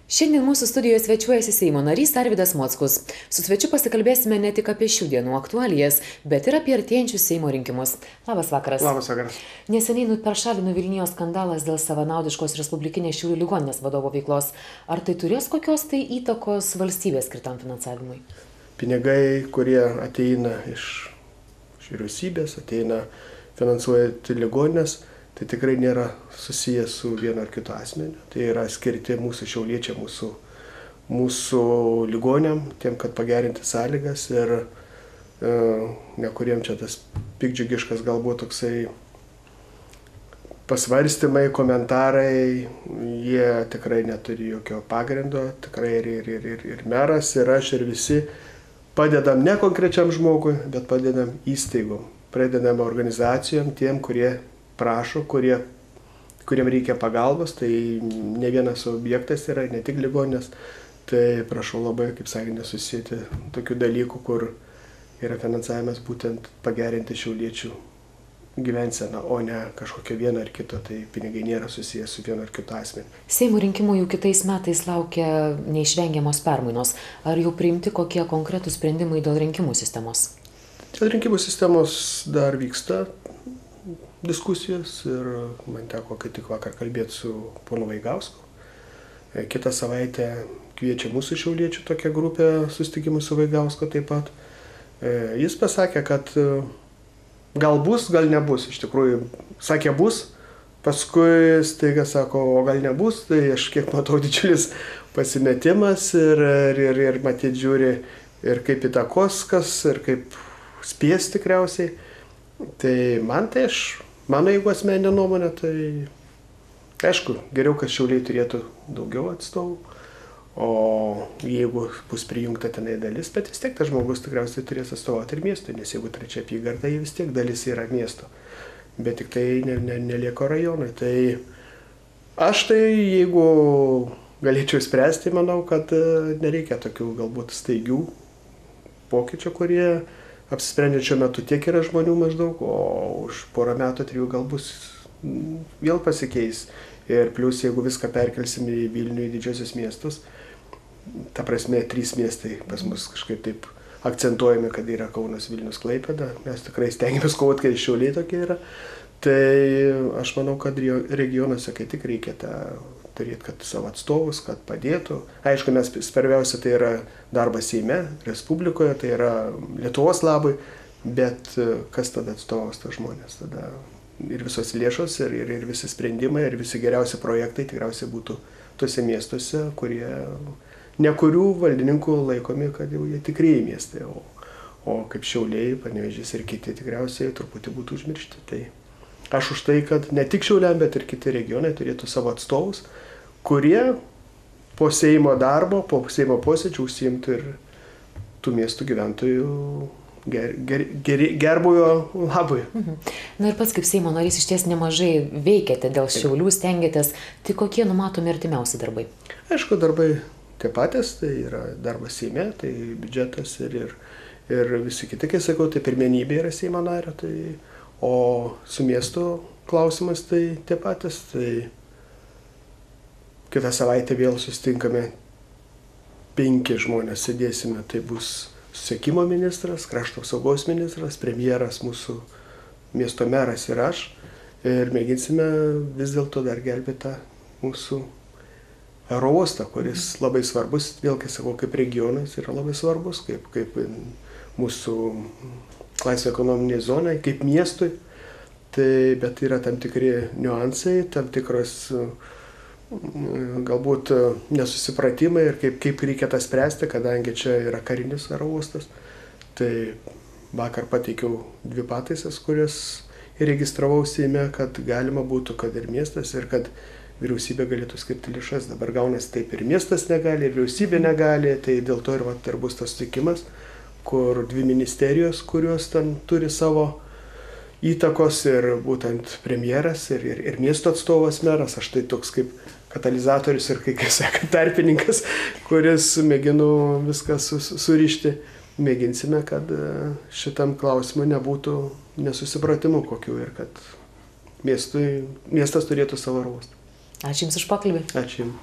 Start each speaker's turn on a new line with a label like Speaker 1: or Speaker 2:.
Speaker 1: Šiandien mūsų studijoje svečiuojasi Seimo narys Arvydas Mockus. Su svečiu pasikalbėsime ne tik apie šių dienų aktualijas, bet ir apie artėjančius Seimo rinkimus. Labas vakaras.
Speaker 2: Labas vakaras.
Speaker 1: Neseniai per šalį nuvilnijo skandalas dėl savanaudiškos Respublikinės Šiaulių ligoninės vadovo veiklos. Ar tai turės kokios tai įtakos valstybės skirtam finansavimui?
Speaker 2: Pinigai, kurie ateina iš vyriausybės, ateina finansuoti ligoninės, tai tikrai nėra susijęs su vienu ar kitu asmeniu. Tai yra skirti mūsų šiauliečiam, mūsų ligoniam, tiem, kad pagerinti sąlygas ir nekuriem čia tas pikdžiugiškas galbūt toksai pasvarstymai, komentarai, jie tikrai neturi jokio pagrindo, tikrai ir meras, ir aš, ir visi padedam ne konkrečiam žmogui, bet padedam įstaigom, pradedam organizacijom, tiem, kurie prašo, kuriem reikia pagalbos, tai ne vienas objektas yra, ne tik ligoninės, tai prašau labai, kaip sakė, nesusijęti tokių dalykų, kur yra finansavimas būtent pagerinti šiauliečių gyvenseną, o ne kažkokio vieno ar kito, tai pinigai nėra susijęs su vienu ar kitu asmeniu.
Speaker 1: Seimo rinkimų jau kitais metais laukia neišvengiamos permainos. Ar jau priimti kokie konkretūs sprendimai dėl rinkimų sistemos?
Speaker 2: Dėl rinkimų sistemos dar vyksta diskusijos ir man teko kai tik vakar kalbėti su ponu Vaigausku. Kitą savaitę kviečia mūsų šiauliečių tokią grupę susitikimų su Vaigausku taip pat. Jis pasakė, kad gal bus, gal nebus. Iš tikrųjų, sakė bus, paskui staiga sako, o gal nebus, tai aš kiek matau didžiulis pasimetimas ir matyt žiūri ir kaip įtakos kas, ir kaip spės tikriausiai. Tai mano jeigu asmeninė nuomonė, tai aišku, geriau, kad Šiauliai turėtų daugiau atstovų, o jeigu bus prijungta tenai dalis, bet vis tiek tas žmogus tikriausiai turės atstovauti ir miestui, nes jeigu trečia apygarda, vis tiek dalis yra miesto, bet tik tai nelieka rajonai. Tai aš jeigu galėčiau spręsti, manau, kad nereikia tokių galbūt staigių pokyčių, kurie apsisprendžia šiuo metu tiek yra žmonių maždaug, o už porą metų, 3 gal bus vėl pasikeis. Ir plus, jeigu viską perkelsim į Vilnių, į didžiosius miestus, ta prasme, 3 miestai pas mus kažkaip taip akcentuojami, kad yra Kaunas, Vilnius, Klaipėda. Mes tikrai stengiamės kovoti, kad Šiauliai tokie yra. Tai aš manau, kad regionuose kai tik reikia turėti, kad savo atstovus, kad padėtų. Aišku, mes svarbiausia tai yra darbas Seime, Respublikoje, tai yra Lietuvos labui, bet kas tada atstovaus tas žmonės? Tada ir visos lėšos, ir visi sprendimai, ir visi geriausi projektai tikriausiai būtų tuose miestuose, ne kurių valdininkų laikomi, kad jau jie tikrieji miestai, o kaip Šiauliai, Panevėžys ir kiti tikriausiai truputį būtų užmiršti. Tai aš už tai, kad ne tik Šiauliam, bet ir kiti regionai turėtų savo atstovus, kurie po Seimo darbo, po Seimo posėdžių užsiimtų ir tų miestų gyventojų gerbūvio labui.
Speaker 1: Na ir pats kaip Seimo narys iš ties nemažai veikiate dėl Šiaulių, stengiatės, tai kokie numatomi artimiausi darbai?
Speaker 2: Aišku, darbai tie patys, tai yra darbas Seime, tai biudžetas ir visi kiti, kai sakau, tai pirmenybė yra Seimo nario, o su miesto klausimas tai tie patys, tai kitą savaitę vėl susitinkame 5 žmonės, sėdėsime, tai bus susisiekimo ministras, krašto apsaugos ministras, premjeras, mūsų miesto meras ir aš, ir mėginsime vis dėlto dar gelbėti mūsų oro uostą, kuris labai svarbus, vėl kai sakau, kaip regionas yra labai svarbus, kaip mūsų laisvė ekonominiai zonai, kaip miestui, bet yra tam tikri niuansai, tam tikros galbūt nesusipratimai ir kaip reikia tą spręsti, kadangi čia yra karinis oro uostas. Tai vakar pateikiau 2 pataisas, kurias įregistravau Seime, kad galima būtų, kad ir miestas, ir kad vyriausybė galėtų skirti lėšas. Dabar gaunasi taip, ir miestas negali, ir vyriausybė negali, tai dėl to ir bus tas sutikimas, kur 2 ministerijos, kurios ten turi savo įtakos, ir būtent premjeras, ir miesto atstovas meras, aš tai toks kaip katalizatorius ir, kaip sako, tarpininkas, kuris mėginu viską surišti. Mėginsime, kad šitam klausimui nebūtų nesusipratimų kokių ir kad miestas turėtų savo oro uostą.
Speaker 1: Ačiū Jums už pokalbį.
Speaker 2: Ačiū Jums.